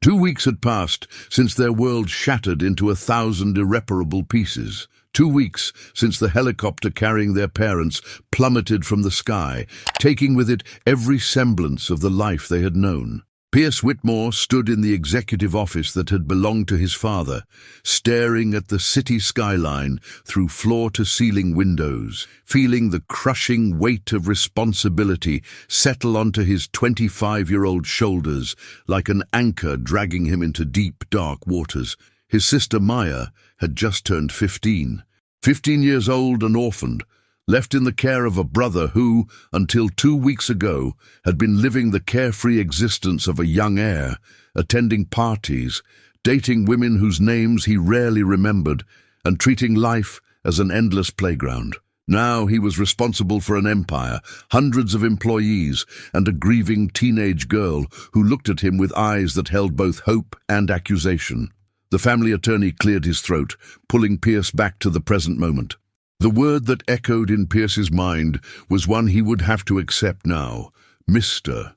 2 weeks had passed since their world shattered into 1,000 irreparable pieces. 2 weeks since the helicopter carrying their parents plummeted from the sky, taking with it every semblance of the life they had known. Pierce Whitmore stood in the executive office that had belonged to his father, staring at the city skyline through floor-to-ceiling windows, feeling the crushing weight of responsibility settle onto his 25-year-old shoulders like an anchor dragging him into deep, dark waters. His sister Maya had just turned 15. 15 years old and orphaned, left in the care of a brother who, until 2 weeks ago, had been living the carefree existence of a young heir, attending parties, dating women whose names he rarely remembered, and treating life as an endless playground. Now he was responsible for an empire, hundreds of employees, and a grieving teenage girl who looked at him with eyes that held both hope and accusation. The family attorney cleared his throat, pulling Pierce back to the present moment. The word that echoed in Pierce's mind was one he would have to accept now. Mr.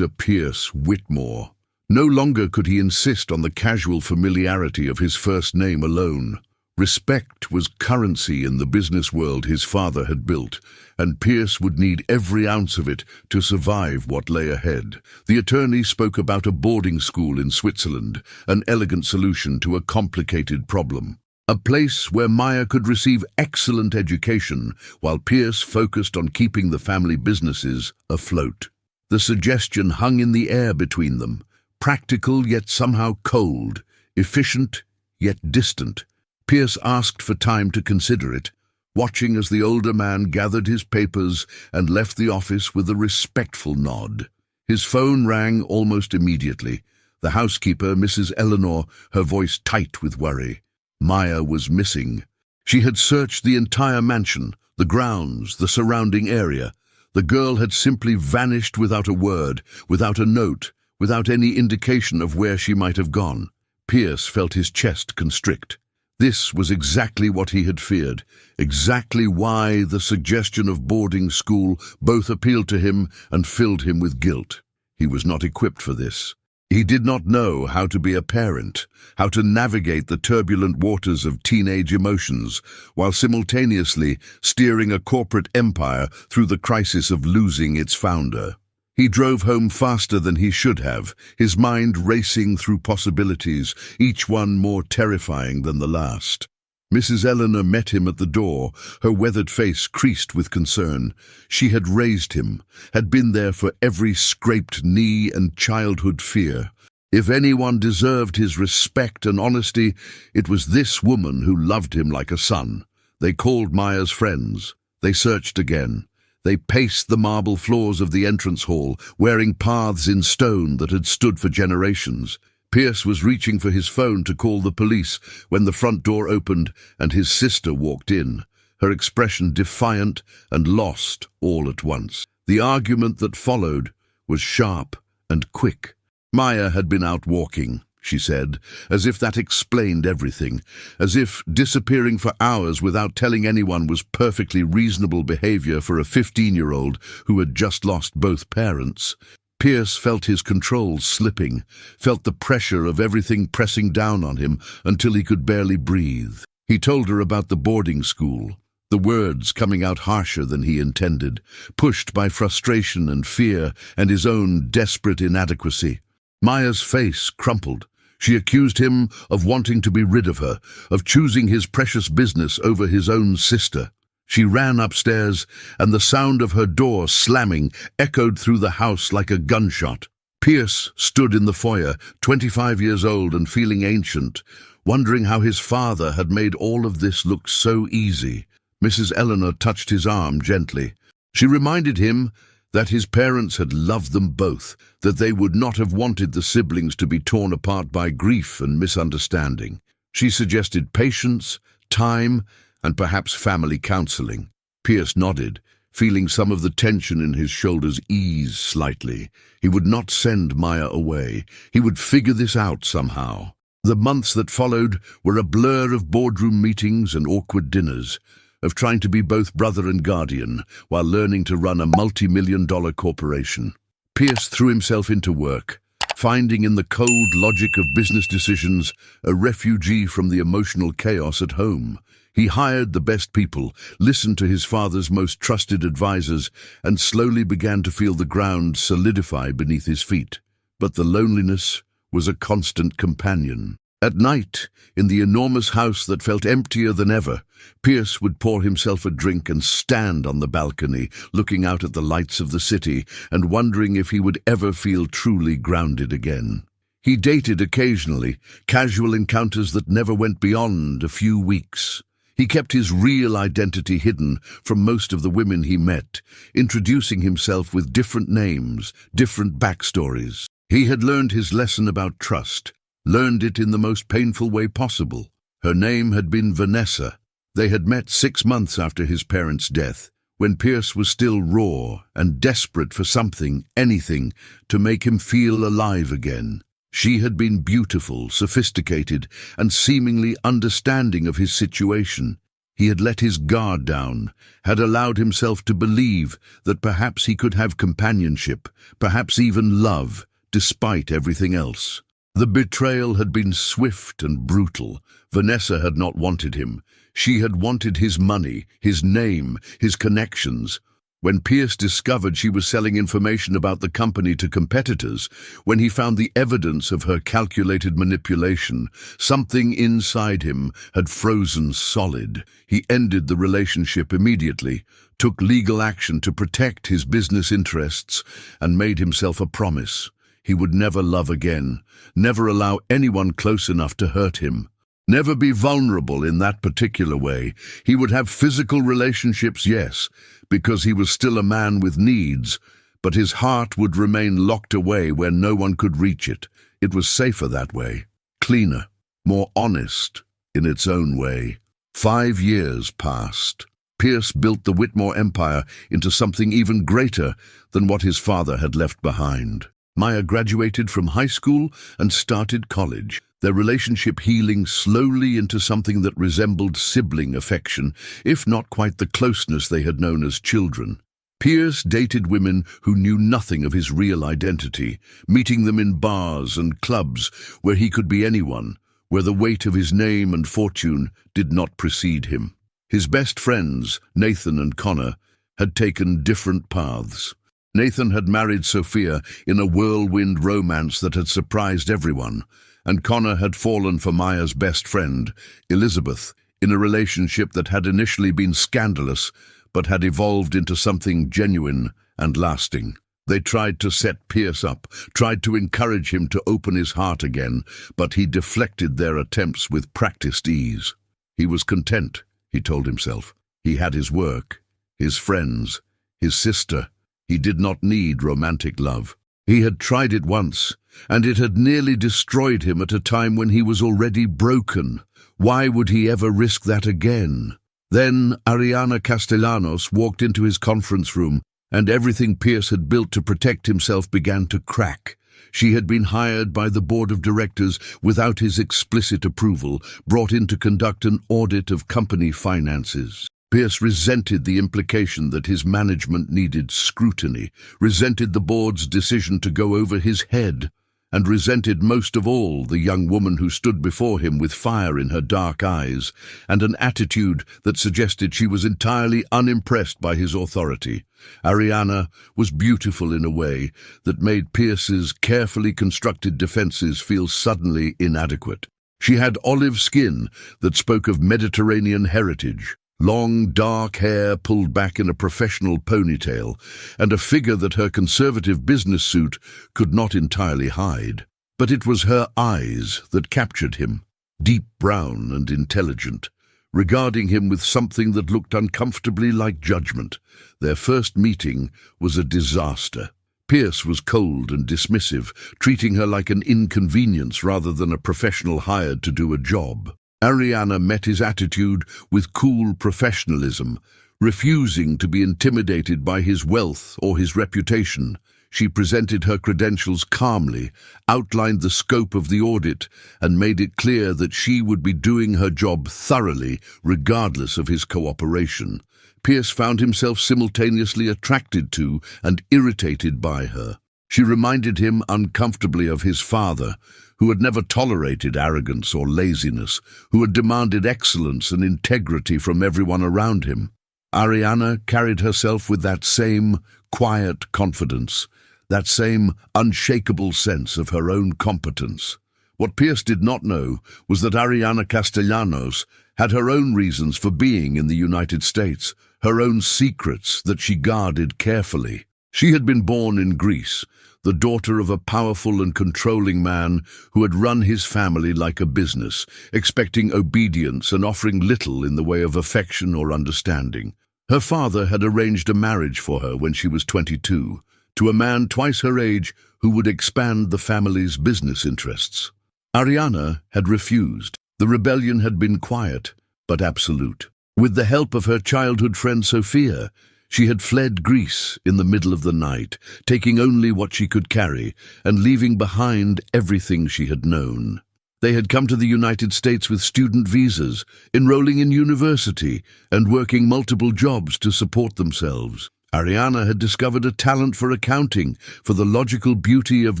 Pierce Whitmore. No longer could he insist on the casual familiarity of his first name alone. Respect was currency in the business world his father had built, and Pierce would need every ounce of it to survive what lay ahead. The attorney spoke about a boarding school in Switzerland, an elegant solution to a complicated problem. A place where Maya could receive excellent education while Pierce focused on keeping the family businesses afloat. The suggestion hung in the air between them, practical yet somehow cold, efficient yet distant. Pierce asked for time to consider it, watching as the older man gathered his papers and left the office with a respectful nod. His phone rang almost immediately. The housekeeper, Mrs. Eleanor, her voice tight with worry. Maya was missing. She had searched the entire mansion, the grounds, the surrounding area. The girl had simply vanished without a word, without a note, without any indication of where she might have gone. Pierce felt his chest constrict. This was exactly what he had feared, exactly why the suggestion of boarding school both appealed to him and filled him with guilt. He was not equipped for this. He did not know how to be a parent, how to navigate the turbulent waters of teenage emotions, while simultaneously steering a corporate empire through the crisis of losing its founder. He drove home faster than he should have, his mind racing through possibilities, each one more terrifying than the last. Mrs. Eleanor met him at the door, her weathered face creased with concern. She had raised him, had been there for every scraped knee and childhood fear. If anyone deserved his respect and honesty, it was this woman who loved him like a son. They called Maya's friends. They searched again. They paced the marble floors of the entrance hall, wearing paths in stone that had stood for generations. Pierce was reaching for his phone to call the police when the front door opened and his sister walked in, her expression defiant and lost all at once. The argument that followed was sharp and quick. Maya had been out walking, she said, as if that explained everything, as if disappearing for hours without telling anyone was perfectly reasonable behavior for a 15-year-old who had just lost both parents. Pierce felt his control slipping, felt the pressure of everything pressing down on him until he could barely breathe. He told her about the boarding school, the words coming out harsher than he intended, pushed by frustration and fear and his own desperate inadequacy. Maya's face crumpled. She accused him of wanting to be rid of her, of choosing his precious business over his own sister. She ran upstairs, and the sound of her door slamming echoed through the house like a gunshot. Pierce stood in the foyer, 25 years old and feeling ancient, wondering how his father had made all of this look so easy. Mrs. Eleanor touched his arm gently. She reminded him that his parents had loved them both, that they would not have wanted the siblings to be torn apart by grief and misunderstanding. She suggested patience, time, and perhaps family counseling. Pierce nodded, feeling some of the tension in his shoulders ease slightly. He would not send Maya away. He would figure this out somehow. The months that followed were a blur of boardroom meetings and awkward dinners, of trying to be both brother and guardian while learning to run a multi-million-dollar corporation. Pierce threw himself into work, finding in the cold logic of business decisions a refugee from the emotional chaos at home. He hired the best people, listened to his father's most trusted advisors, and slowly began to feel the ground solidify beneath his feet. But the loneliness was a constant companion. At night, in the enormous house that felt emptier than ever, Pierce would pour himself a drink and stand on the balcony, looking out at the lights of the city and wondering if he would ever feel truly grounded again. He dated occasionally, casual encounters that never went beyond a few weeks. He kept his real identity hidden from most of the women he met, introducing himself with different names, different backstories. He had learned his lesson about trust, learned it in the most painful way possible. Her name had been Vanessa. They had met 6 months after his parents' death, when Pierce was still raw and desperate for something, anything, to make him feel alive again. She had been beautiful, sophisticated, and seemingly understanding of his situation. He had let his guard down, had allowed himself to believe that perhaps he could have companionship, perhaps even love, despite everything else. The betrayal had been swift and brutal. Vanessa had not wanted him. She had wanted his money, his name, his connections. When Pierce discovered she was selling information about the company to competitors, when he found the evidence of her calculated manipulation, something inside him had frozen solid. He ended the relationship immediately, took legal action to protect his business interests, and made himself a promise. He would never love again, never allow anyone close enough to hurt him, never be vulnerable in that particular way. He would have physical relationships, yes, because he was still a man with needs, but his heart would remain locked away where no one could reach it. It was safer that way, cleaner, more honest in its own way. 5 years passed. Pierce built the Whitmore empire into something even greater than what his father had left behind. Maya graduated from high school and started college, their relationship healing slowly into something that resembled sibling affection, if not quite the closeness they had known as children. Pierce dated women who knew nothing of his real identity, meeting them in bars and clubs where he could be anyone, where the weight of his name and fortune did not precede him. His best friends, Nathan and Connor, had taken different paths. Nathan had married Sophia in a whirlwind romance that had surprised everyone, and Connor had fallen for Maya's best friend, Elizabeth, in a relationship that had initially been scandalous but had evolved into something genuine and lasting. They tried to set Pierce up, tried to encourage him to open his heart again, but he deflected their attempts with practiced ease. He was content, he told himself. He had his work, his friends, his sister. He did not need romantic love. He had tried it once, and it had nearly destroyed him at a time when he was already broken. Why would he ever risk that again? Then Ariana Castellanos walked into his conference room, and everything Pierce had built to protect himself began to crack. She had been hired by the board of directors without his explicit approval, brought in to conduct an audit of company finances. Pierce resented the implication that his management needed scrutiny, resented the board's decision to go over his head, and resented most of all the young woman who stood before him with fire in her dark eyes and an attitude that suggested she was entirely unimpressed by his authority. Ariana was beautiful in a way that made Pierce's carefully constructed defenses feel suddenly inadequate. She had olive skin that spoke of Mediterranean heritage, long, dark hair pulled back in a professional ponytail, and a figure that her conservative business suit could not entirely hide. But it was her eyes that captured him, deep brown and intelligent, regarding him with something that looked uncomfortably like judgment. Their first meeting was a disaster. Pierce was cold and dismissive, treating her like an inconvenience rather than a professional hired to do a job. Ariana met his attitude with cool professionalism, refusing to be intimidated by his wealth or his reputation. She presented her credentials calmly, outlined the scope of the audit, and made it clear that she would be doing her job thoroughly, regardless of his cooperation. Pierce found himself simultaneously attracted to and irritated by her. She reminded him uncomfortably of his father, who had never tolerated arrogance or laziness, who had demanded excellence and integrity from everyone around him. Ariana carried herself with that same quiet confidence, that same unshakable sense of her own competence. What Pierce did not know was that Ariana Castellanos had her own reasons for being in the United States, her own secrets that she guarded carefully. She had been born in Greece, the daughter of a powerful and controlling man who had run his family like a business, expecting obedience and offering little in the way of affection or understanding. Her father had arranged a marriage for her when she was 22, to a man twice her age who would expand the family's business interests. Ariana had refused. The rebellion had been quiet, but absolute. With the help of her childhood friend Sophia, she had fled Greece in the middle of the night, taking only what she could carry and leaving behind everything she had known. They had come to the United States with student visas, enrolling in university and working multiple jobs to support themselves. Ariana had discovered a talent for accounting, for the logical beauty of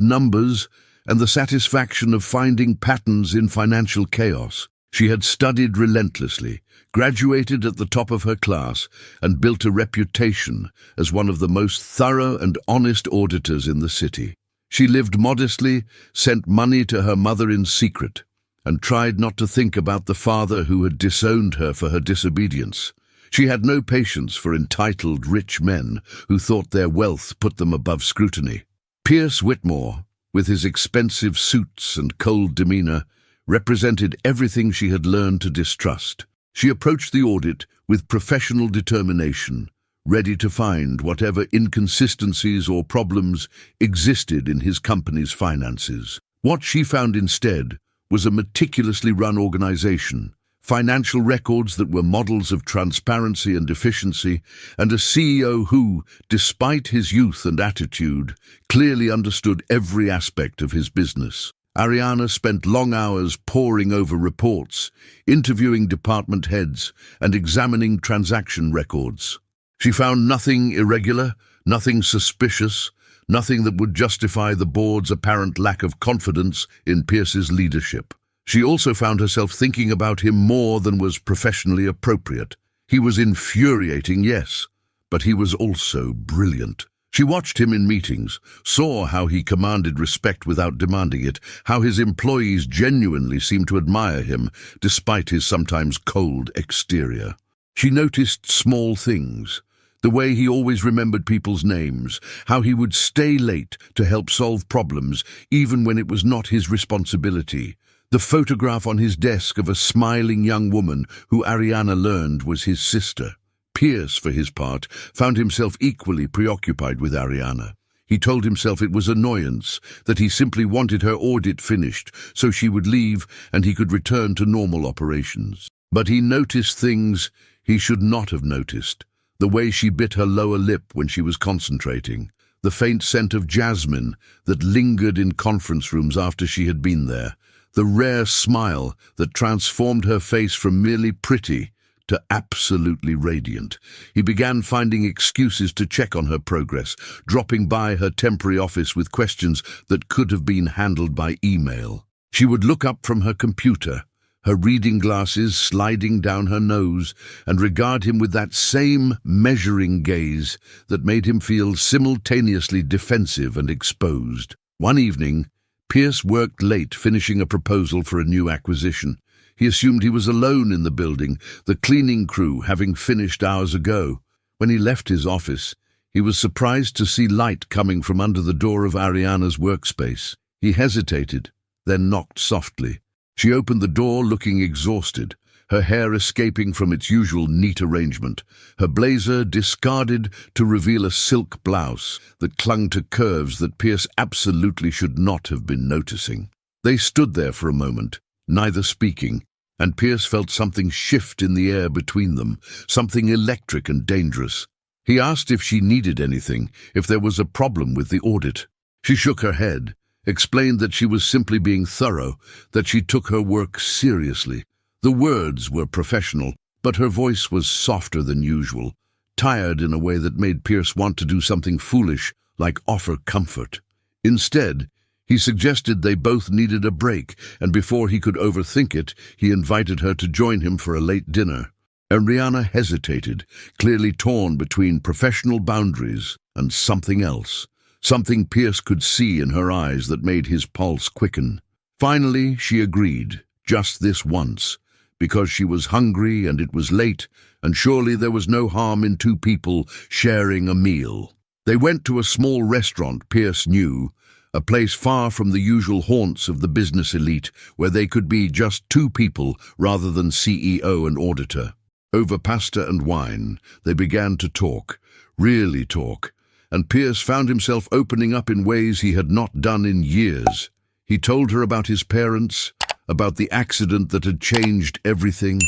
numbers and the satisfaction of finding patterns in financial chaos. She had studied relentlessly, graduated at the top of her class, and built a reputation as one of the most thorough and honest auditors in the city. She lived modestly, sent money to her mother in secret, and tried not to think about the father who had disowned her for her disobedience. She had no patience for entitled rich men who thought their wealth put them above scrutiny. Pierce Whitmore, with his expensive suits and cold demeanor, represented everything she had learned to distrust. She approached the audit with professional determination, ready to find whatever inconsistencies or problems existed in his company's finances. What she found instead was a meticulously run organization, financial records that were models of transparency and efficiency, and a CEO who, despite his youth and attitude, clearly understood every aspect of his business. Ariana spent long hours poring over reports, interviewing department heads, and examining transaction records. She found nothing irregular, nothing suspicious, nothing that would justify the board's apparent lack of confidence in Pierce's leadership. She also found herself thinking about him more than was professionally appropriate. He was infuriating, yes, but he was also brilliant. She watched him in meetings, saw how he commanded respect without demanding it, how his employees genuinely seemed to admire him, despite his sometimes cold exterior. She noticed small things, the way he always remembered people's names, how he would stay late to help solve problems, even when it was not his responsibility. The photograph on his desk of a smiling young woman who Ariana learned was his sister. Pierce, for his part, found himself equally preoccupied with Ariana. He told himself it was annoyance, that he simply wanted her audit finished so she would leave and he could return to normal operations. But he noticed things he should not have noticed. The way she bit her lower lip when she was concentrating, the faint scent of jasmine that lingered in conference rooms after she had been there, the rare smile that transformed her face from merely pretty to absolutely radiant. He began finding excuses to check on her progress, dropping by her temporary office with questions that could have been handled by email. She would look up from her computer, her reading glasses sliding down her nose, and regard him with that same measuring gaze that made him feel simultaneously defensive and exposed. One evening, Pierce worked late finishing a proposal for a new acquisition. He assumed he was alone in the building, the cleaning crew having finished hours ago. When he left his office, he was surprised to see light coming from under the door of Ariana's workspace. He hesitated, then knocked softly. She opened the door looking exhausted, her hair escaping from its usual neat arrangement, her blazer discarded to reveal a silk blouse that clung to curves that Pierce absolutely should not have been noticing. They stood there for a moment, neither speaking, and Pierce felt something shift in the air between them, something electric and dangerous. He asked if she needed anything, if there was a problem with the audit. She shook her head, explained that she was simply being thorough, that she took her work seriously. The words were professional, but her voice was softer than usual, tired in a way that made Pierce want to do something foolish, like offer comfort. Instead, he suggested they both needed a break, and before he could overthink it, he invited her to join him for a late dinner. Ariana hesitated, clearly torn between professional boundaries and something else, something Pierce could see in her eyes that made his pulse quicken. Finally, she agreed, just this once, because she was hungry and it was late, and surely there was no harm in two people sharing a meal. They went to a small restaurant Pierce knew, a place far from the usual haunts of the business elite, where they could be just two people rather than CEO and auditor. Over pasta and wine, they began to talk, really talk, and Pierce found himself opening up in ways he had not done in years. He told her about his parents, about the accident that had changed everything,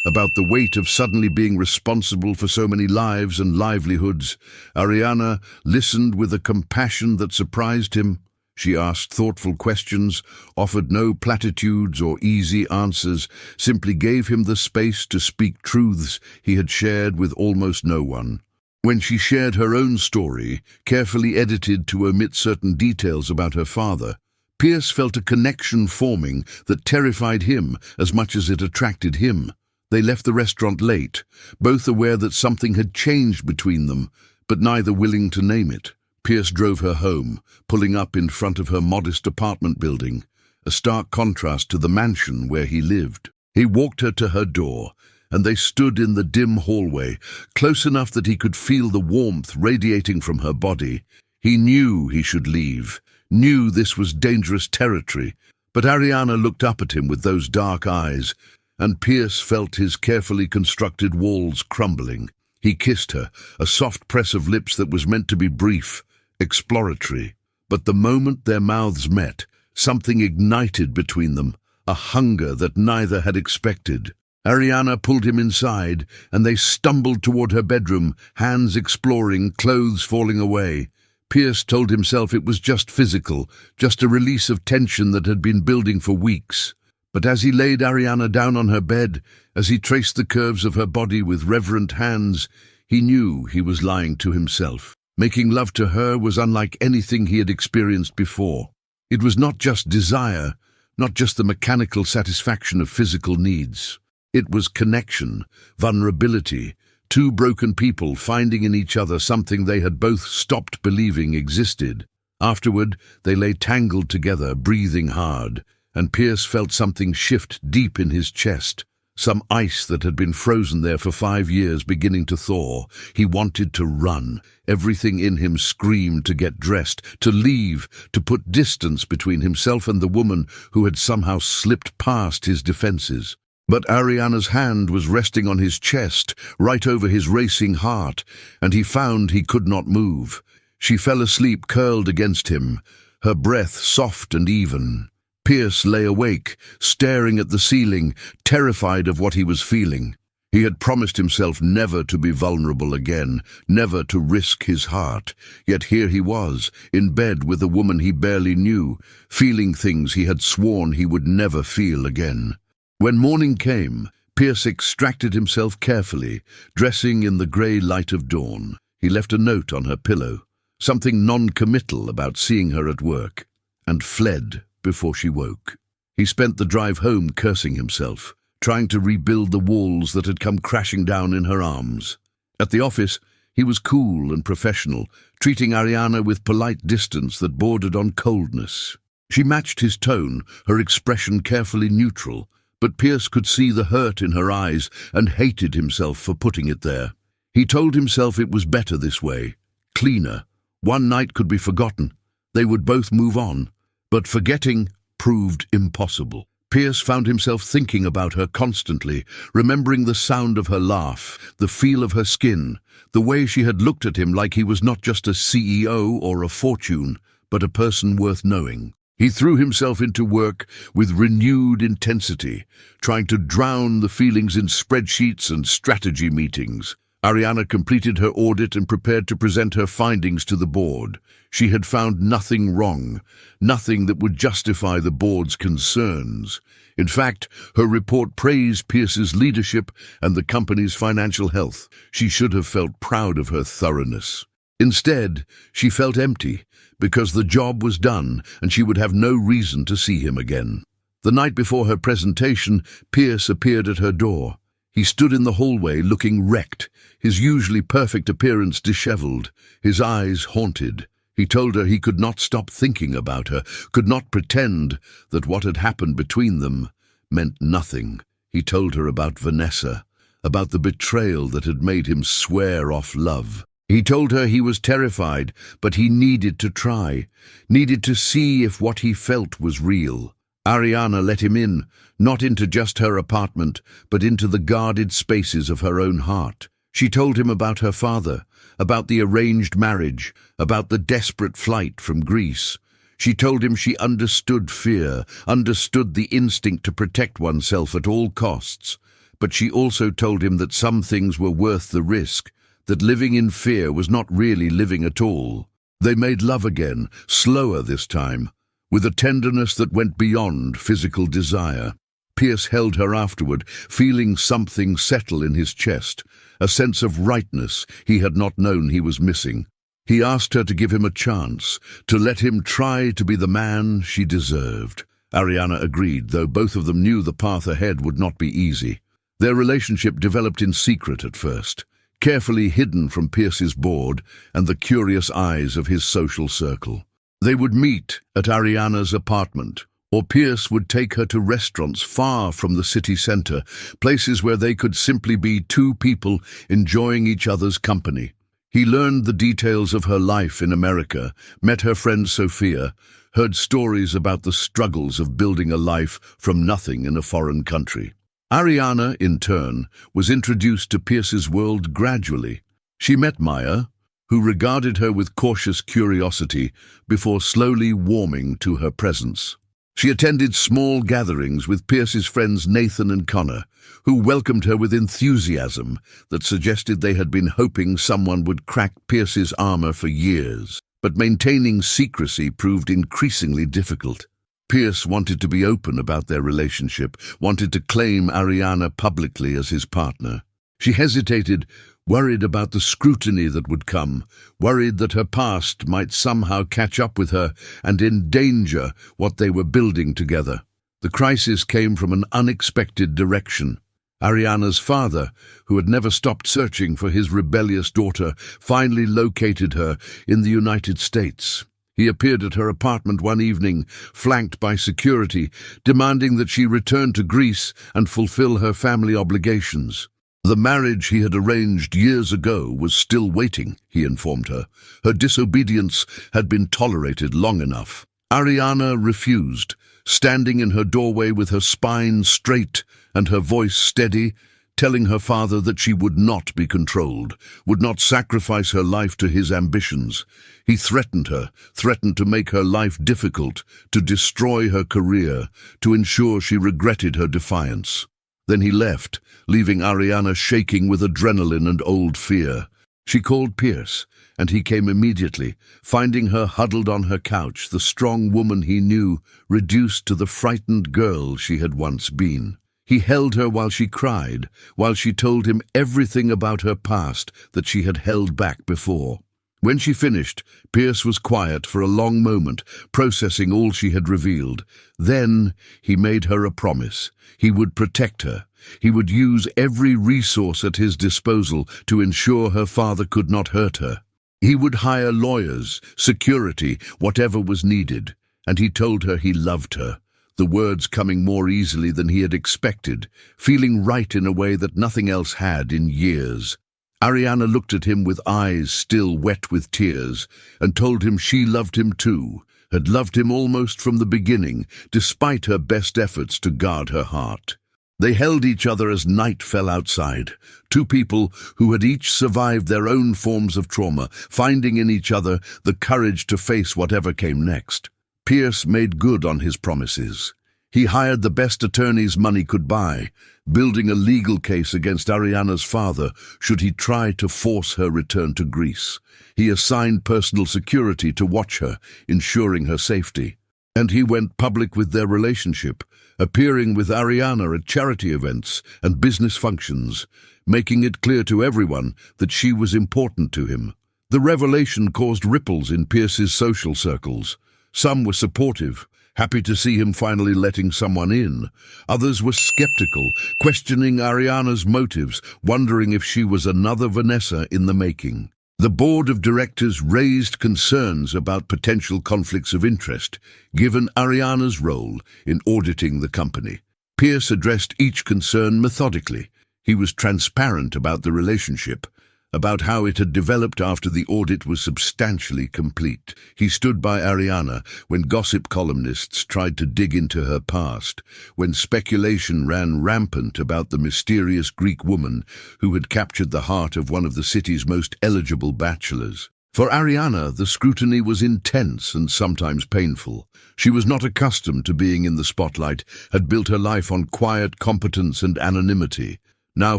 about the weight of suddenly being responsible for so many lives and livelihoods. Ariana listened with a compassion that surprised him. She asked thoughtful questions, offered no platitudes or easy answers, simply gave him the space to speak truths he had shared with almost no one. When she shared her own story, carefully edited to omit certain details about her father, Pierce felt a connection forming that terrified him as much as it attracted him. They left the restaurant late, both aware that something had changed between them, but neither willing to name it. Pierce drove her home, pulling up in front of her modest apartment building, a stark contrast to the mansion where he lived. He walked her to her door, and they stood in the dim hallway, close enough that he could feel the warmth radiating from her body. He knew he should leave, knew this was dangerous territory, but Ariana looked up at him with those dark eyes, and Pierce felt his carefully constructed walls crumbling. He kissed her, a soft press of lips that was meant to be brief, exploratory. But the moment their mouths met, something ignited between them, a hunger that neither had expected. Ariana pulled him inside, and they stumbled toward her bedroom, hands exploring, clothes falling away. Pierce told himself it was just physical, just a release of tension that had been building for weeks. But as he laid Ariana down on her bed, as he traced the curves of her body with reverent hands, he knew he was lying to himself. Making love to her was unlike anything he had experienced before. It was not just desire, not just the mechanical satisfaction of physical needs. It was connection, vulnerability, two broken people finding in each other something they had both stopped believing existed. Afterward, they lay tangled together, breathing hard, and Pierce felt something shift deep in his chest, some ice that had been frozen there for 5 years beginning to thaw. He wanted to run. Everything in him screamed to get dressed, to leave, to put distance between himself and the woman who had somehow slipped past his defenses. But Ariana's hand was resting on his chest, right over his racing heart, and he found he could not move. She fell asleep curled against him, her breath soft and even. Pierce lay awake, staring at the ceiling, terrified of what he was feeling. He had promised himself never to be vulnerable again, never to risk his heart. Yet here he was, in bed with a woman he barely knew, feeling things he had sworn he would never feel again. When morning came, Pierce extracted himself carefully, dressing in the grey light of dawn. He left a note on her pillow, something non-committal about seeing her at work, and fled before she woke. He spent the drive home cursing himself, trying to rebuild the walls that had come crashing down in her arms. At the office, he was cool and professional, treating Ariana with polite distance that bordered on coldness. She matched his tone, her expression carefully neutral, but Pierce could see the hurt in her eyes and hated himself for putting it there. He told himself it was better this way, cleaner. One night could be forgotten. They would both move on. But forgetting proved impossible. Pierce found himself thinking about her constantly, remembering the sound of her laugh, the feel of her skin, the way she had looked at him like he was not just a CEO or a fortune, but a person worth knowing. He threw himself into work with renewed intensity, trying to drown the feelings in spreadsheets and strategy meetings. Ariana completed her audit and prepared to present her findings to the board. She had found nothing wrong, nothing that would justify the board's concerns. In fact, her report praised Pierce's leadership and the company's financial health. She should have felt proud of her thoroughness. Instead, she felt empty, because the job was done and she would have no reason to see him again. The night before her presentation, Pierce appeared at her door. He stood in the hallway looking wrecked, his usually perfect appearance disheveled, his eyes haunted. He told her he could not stop thinking about her, could not pretend that what had happened between them meant nothing. He told her about Vanessa, about the betrayal that had made him swear off love. He told her he was terrified, but he needed to try, needed to see if what he felt was real. Ariana let him in, not into just her apartment, but into the guarded spaces of her own heart. She told him about her father, about the arranged marriage, about the desperate flight from Greece. She told him she understood fear, understood the instinct to protect oneself at all costs. But she also told him that some things were worth the risk, that living in fear was not really living at all. They made love again, slower this time, with a tenderness that went beyond physical desire. Pierce held her afterward, feeling something settle in his chest, a sense of rightness he had not known he was missing. He asked her to give him a chance, to let him try to be the man she deserved. Ariana agreed, though both of them knew the path ahead would not be easy. Their relationship developed in secret at first, carefully hidden from Pierce's board and the curious eyes of his social circle. They would meet at Ariana's apartment, or Pierce would take her to restaurants far from the city center, places where they could simply be two people enjoying each other's company. He learned the details of her life in America, met her friend Sophia, heard stories about the struggles of building a life from nothing in a foreign country. Ariana, in turn, was introduced to Pierce's world gradually. She met Maya, who regarded her with cautious curiosity before slowly warming to her presence. She attended small gatherings with Pierce's friends Nathan and Connor, who welcomed her with enthusiasm that suggested they had been hoping someone would crack Pierce's armor for years. But maintaining secrecy proved increasingly difficult. Pierce wanted to be open about their relationship, wanted to claim Ariana publicly as his partner. She hesitated, worried about the scrutiny that would come, worried that her past might somehow catch up with her and endanger what they were building together. The crisis came from an unexpected direction. Ariana's father, who had never stopped searching for his rebellious daughter, finally located her in the United States. He appeared at her apartment one evening, flanked by security, demanding that she return to Greece and fulfill her family obligations. The marriage he had arranged years ago was still waiting, he informed her. Her disobedience had been tolerated long enough. Ariana refused, standing in her doorway with her spine straight and her voice steady, telling her father that she would not be controlled, would not sacrifice her life to his ambitions. He threatened her, threatened to make her life difficult, to destroy her career, to ensure she regretted her defiance. Then he left, leaving Ariana shaking with adrenaline and old fear. She called Pierce, and he came immediately, finding her huddled on her couch, the strong woman he knew, reduced to the frightened girl she had once been. He held her while she cried, while she told him everything about her past that she had held back before. When she finished, Pierce was quiet for a long moment, processing all she had revealed. Then he made her a promise. He would protect her. He would use every resource at his disposal to ensure her father could not hurt her. He would hire lawyers, security, whatever was needed. And he told her he loved her, the words coming more easily than he had expected, feeling right in a way that nothing else had in years. Ariana looked at him with eyes still wet with tears and told him she loved him too, had loved him almost from the beginning, despite her best efforts to guard her heart. They held each other as night fell outside, two people who had each survived their own forms of trauma, finding in each other the courage to face whatever came next. Pierce made good on his promises. He hired the best attorneys money could buy, building a legal case against Ariana's father should he try to force her return to Greece. He assigned personal security to watch her, ensuring her safety. And he went public with their relationship, appearing with Ariana at charity events and business functions, making it clear to everyone that she was important to him. The revelation caused ripples in Pierce's social circles. Some were supportive, happy to see him finally letting someone in. Others were skeptical, questioning Ariana's motives, wondering if she was another Vanessa in the making. The board of directors raised concerns about potential conflicts of interest, given Ariana's role in auditing the company. Pierce addressed each concern methodically. He was transparent about the relationship, about how it had developed after the audit was substantially complete. He stood by Ariana when gossip columnists tried to dig into her past, when speculation ran rampant about the mysterious Greek woman who had captured the heart of one of the city's most eligible bachelors. For Ariana, the scrutiny was intense and sometimes painful. She was not accustomed to being in the spotlight, had built her life on quiet competence and anonymity. Now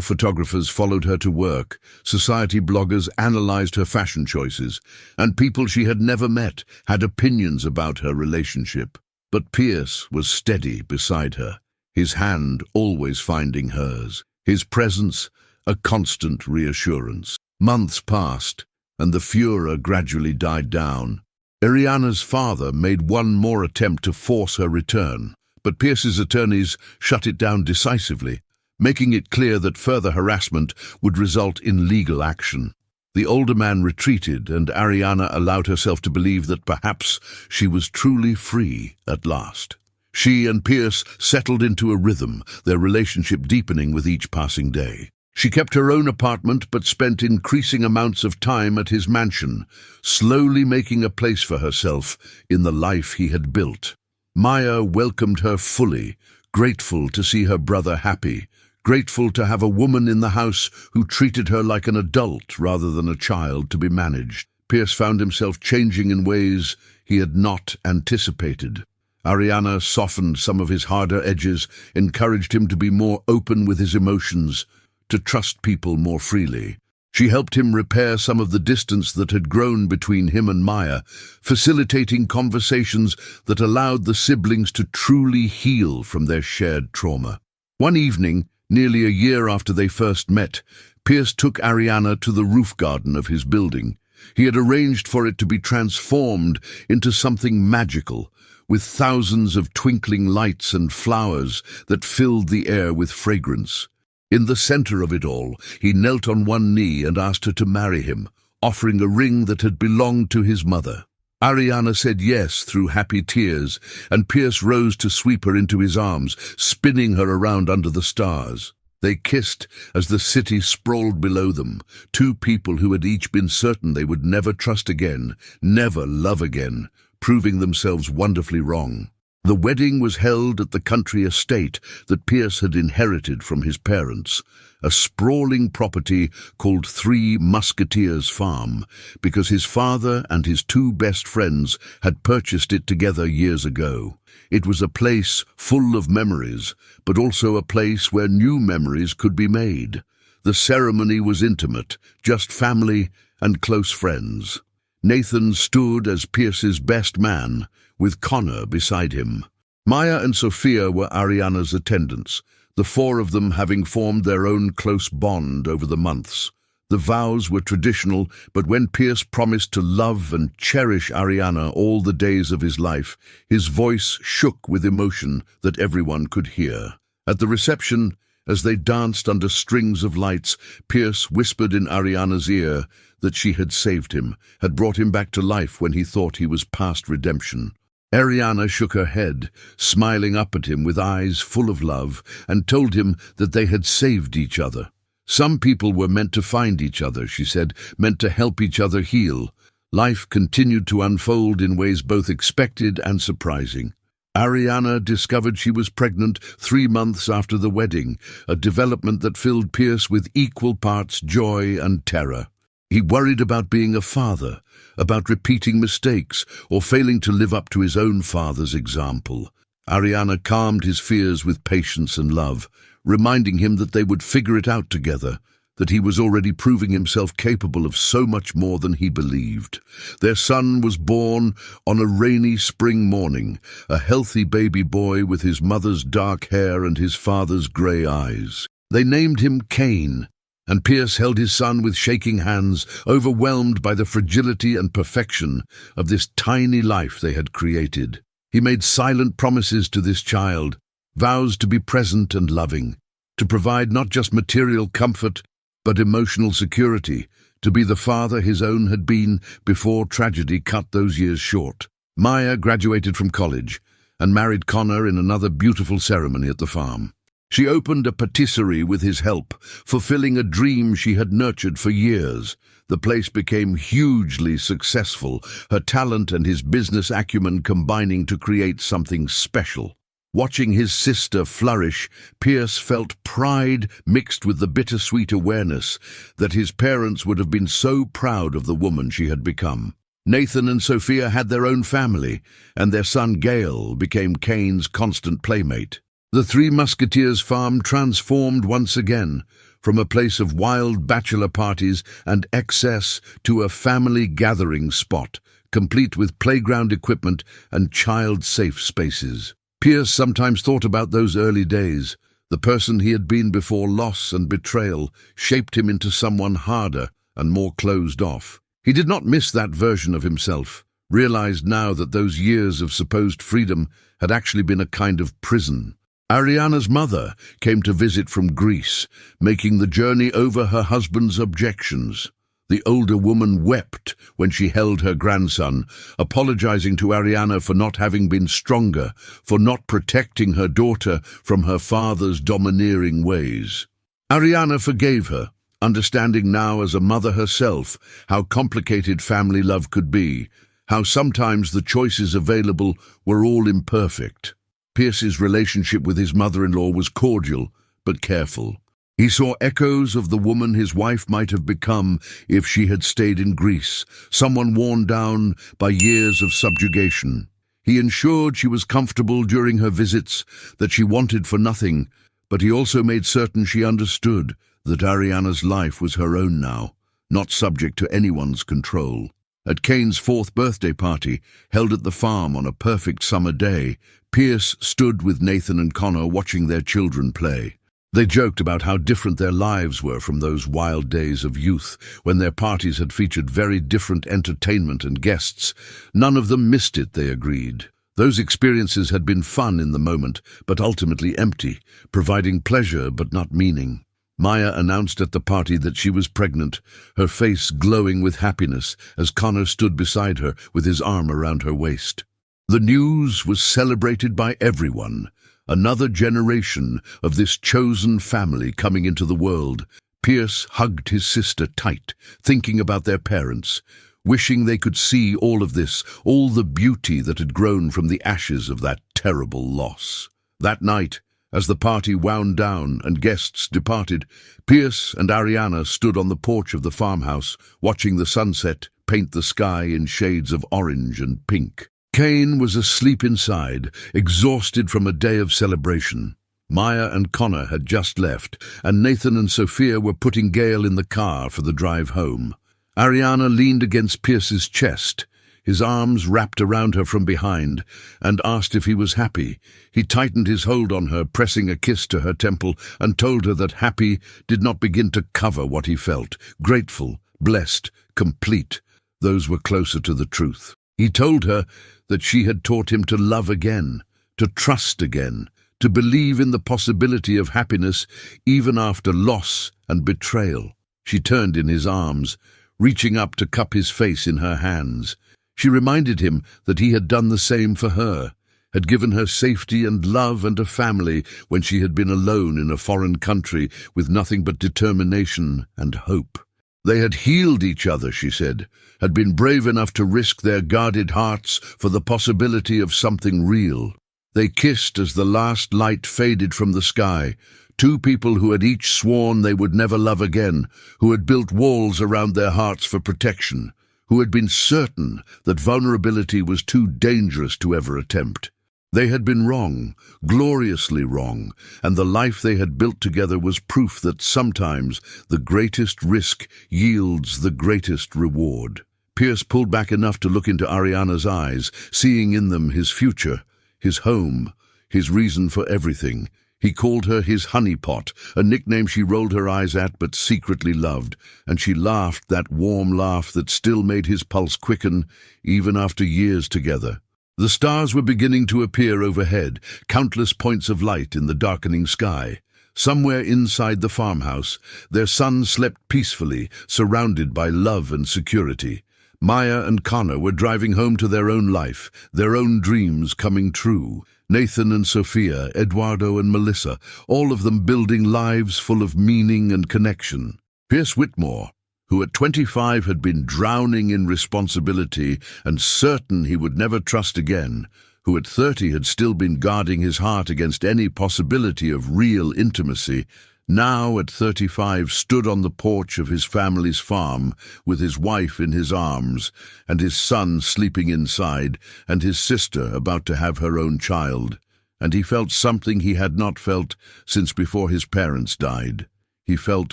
photographers followed her to work, society bloggers analyzed her fashion choices, and people she had never met had opinions about her relationship. But Pierce was steady beside her, his hand always finding hers, his presence a constant reassurance. Months passed, and the furor gradually died down. Ariana's father made one more attempt to force her return, but Pierce's attorneys shut it down decisively, making it clear that further harassment would result in legal action. The older man retreated, and Ariana allowed herself to believe that perhaps she was truly free at last. She and Pierce settled into a rhythm, their relationship deepening with each passing day. She kept her own apartment but spent increasing amounts of time at his mansion, slowly making a place for herself in the life he had built. Maya welcomed her fully, grateful to see her brother happy, grateful to have a woman in the house who treated her like an adult rather than a child to be managed. Pierce found himself changing in ways he had not anticipated. Ariana softened some of his harder edges, encouraged him to be more open with his emotions, to trust people more freely. She helped him repair some of the distance that had grown between him and Maya, facilitating conversations that allowed the siblings to truly heal from their shared trauma. One evening, nearly a year after they first met, Pierce took Ariana to the roof garden of his building. He had arranged for it to be transformed into something magical, with thousands of twinkling lights and flowers that filled the air with fragrance. In the center of it all, he knelt on one knee and asked her to marry him, offering a ring that had belonged to his mother. Ariana said yes through happy tears, and Pierce rose to sweep her into his arms, spinning her around under the stars. They kissed as the city sprawled below them, two people who had each been certain they would never trust again, never love again, proving themselves wonderfully wrong. The wedding was held at the country estate that Pierce had inherited from his parents, a sprawling property called Three Musketeers Farm, because his father and his two best friends had purchased it together years ago. It was a place full of memories, but also a place where new memories could be made. The ceremony was intimate, just family and close friends. Nathan stood as Pierce's best man, with Connor beside him. Maya and Sophia were Ariana's attendants, the four of them having formed their own close bond over the months. The vows were traditional, but when Pierce promised to love and cherish Ariana all the days of his life, his voice shook with emotion that everyone could hear. At the reception, as they danced under strings of lights, Pierce whispered in Ariana's ear that she had saved him, had brought him back to life when he thought he was past redemption. Ariana shook her head, smiling up at him with eyes full of love, and told him that they had saved each other. Some people were meant to find each other, she said, meant to help each other heal. Life continued to unfold in ways both expected and surprising. Ariana discovered she was pregnant 3 months after the wedding, a development that filled Pierce with equal parts joy and terror. He worried about being a father, about repeating mistakes, or failing to live up to his own father's example. Ariana calmed his fears with patience and love, reminding him that they would figure it out together, that he was already proving himself capable of so much more than he believed. Their son was born on a rainy spring morning, a healthy baby boy with his mother's dark hair and his father's grey eyes. They named him Cain, and Pierce held his son with shaking hands, overwhelmed by the fragility and perfection of this tiny life they had created. He made silent promises to this child, vows to be present and loving, to provide not just material comfort, but emotional security, to be the father his own had been before tragedy cut those years short. Maya graduated from college and married Connor in another beautiful ceremony at the farm. She opened a patisserie with his help, fulfilling a dream she had nurtured for years. The place became hugely successful, her talent and his business acumen combining to create something special. Watching his sister flourish, Pierce felt pride mixed with the bittersweet awareness that his parents would have been so proud of the woman she had become. Nathan and Sophia had their own family, and their son Gale became Cain's constant playmate. The Three Musketeers farm transformed once again, from a place of wild bachelor parties and excess to a family gathering spot, complete with playground equipment and child-safe spaces. Pierce sometimes thought about those early days. The person he had been before loss and betrayal shaped him into someone harder and more closed off. He did not miss that version of himself, realized now that those years of supposed freedom had actually been a kind of prison. Ariana's mother came to visit from Greece, making the journey over her husband's objections. The older woman wept when she held her grandson, apologizing to Ariana for not having been stronger, for not protecting her daughter from her father's domineering ways. Ariana forgave her, understanding now as a mother herself how complicated family love could be, how sometimes the choices available were all imperfect. Pierce's relationship with his mother-in-law was cordial but careful. He saw echoes of the woman his wife might have become if she had stayed in Greece, someone worn down by years of subjugation. He ensured she was comfortable during her visits, that she wanted for nothing, but he also made certain she understood that Ariana's life was her own now, not subject to anyone's control. At Cain's 4th birthday party, held at the farm on a perfect summer day, Pierce stood with Nathan and Connor watching their children play. They joked about how different their lives were from those wild days of youth, when their parties had featured very different entertainment and guests. None of them missed it, they agreed. Those experiences had been fun in the moment, but ultimately empty, providing pleasure but not meaning. Maya announced at the party that she was pregnant, her face glowing with happiness as Connor stood beside her with his arm around her waist. The news was celebrated by everyone. Another generation of this chosen family coming into the world. Pierce hugged his sister tight, thinking about their parents, wishing they could see all of this, all the beauty that had grown from the ashes of that terrible loss. That night, as the party wound down and guests departed, Pierce and Ariana stood on the porch of the farmhouse, watching the sunset paint the sky in shades of orange and pink. Cain was asleep inside, exhausted from a day of celebration. Maya and Connor had just left, and Nathan and Sophia were putting Gale in the car for the drive home. Ariana leaned against Pierce's chest, his arms wrapped around her from behind, and asked if he was happy. He tightened his hold on her, pressing a kiss to her temple, and told her that happy did not begin to cover what he felt. Grateful, blessed, complete, those were closer to the truth. He told her that she had taught him to love again, to trust again, to believe in the possibility of happiness even after loss and betrayal. She turned in his arms, reaching up to cup his face in her hands. She reminded him that he had done the same for her, had given her safety and love and a family when she had been alone in a foreign country with nothing but determination and hope. They had healed each other, she said, had been brave enough to risk their guarded hearts for the possibility of something real. They kissed as the last light faded from the sky, two people who had each sworn they would never love again, who had built walls around their hearts for protection, who had been certain that vulnerability was too dangerous to ever attempt. They had been wrong, gloriously wrong, and the life they had built together was proof that sometimes the greatest risk yields the greatest reward. Pierce pulled back enough to look into Ariana's eyes, seeing in them his future, his home, his reason for everything. He called her his honeypot, a nickname she rolled her eyes at but secretly loved, and she laughed that warm laugh that still made his pulse quicken, even after years together. The stars were beginning to appear overhead, countless points of light in the darkening sky. Somewhere inside the farmhouse, their son slept peacefully, surrounded by love and security. Maya and Connor were driving home to their own life, their own dreams coming true. Nathan and Sophia, Eduardo and Melissa, all of them building lives full of meaning and connection. Pierce Whitmore, who at 25 had been drowning in responsibility and certain he would never trust again, who at 30 had still been guarding his heart against any possibility of real intimacy, now at 35 stood on the porch of his family's farm with his wife in his arms and his son sleeping inside and his sister about to have her own child. And he felt something he had not felt since before his parents died. He felt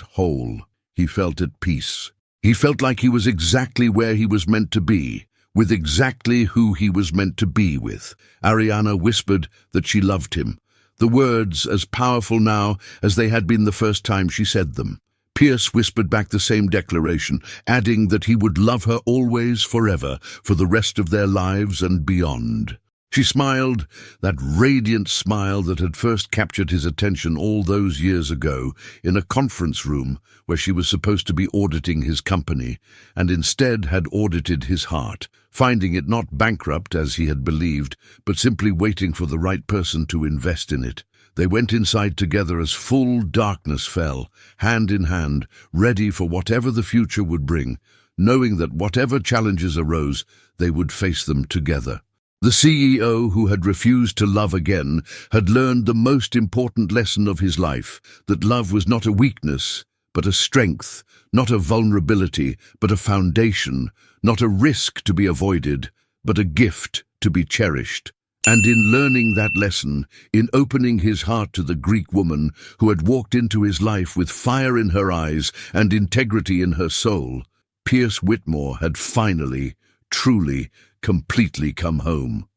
whole. He felt at peace. He felt like he was exactly where he was meant to be, with exactly who he was meant to be with. Ariana whispered that she loved him, the words as powerful now as they had been the first time she said them. Pierce whispered back the same declaration, adding that he would love her always, forever, for the rest of their lives and beyond. She smiled, that radiant smile that had first captured his attention all those years ago in a conference room where she was supposed to be auditing his company, and instead had audited his heart, finding it not bankrupt as he had believed, but simply waiting for the right person to invest in it. They went inside together as full darkness fell, hand in hand, ready for whatever the future would bring, knowing that whatever challenges arose, they would face them together. The CEO, who had refused to love again, had learned the most important lesson of his life, that love was not a weakness, but a strength, not a vulnerability, but a foundation, not a risk to be avoided, but a gift to be cherished. And in learning that lesson, in opening his heart to the Greek woman who had walked into his life with fire in her eyes and integrity in her soul, Pierce Whitmore had finally, truly, completely come home.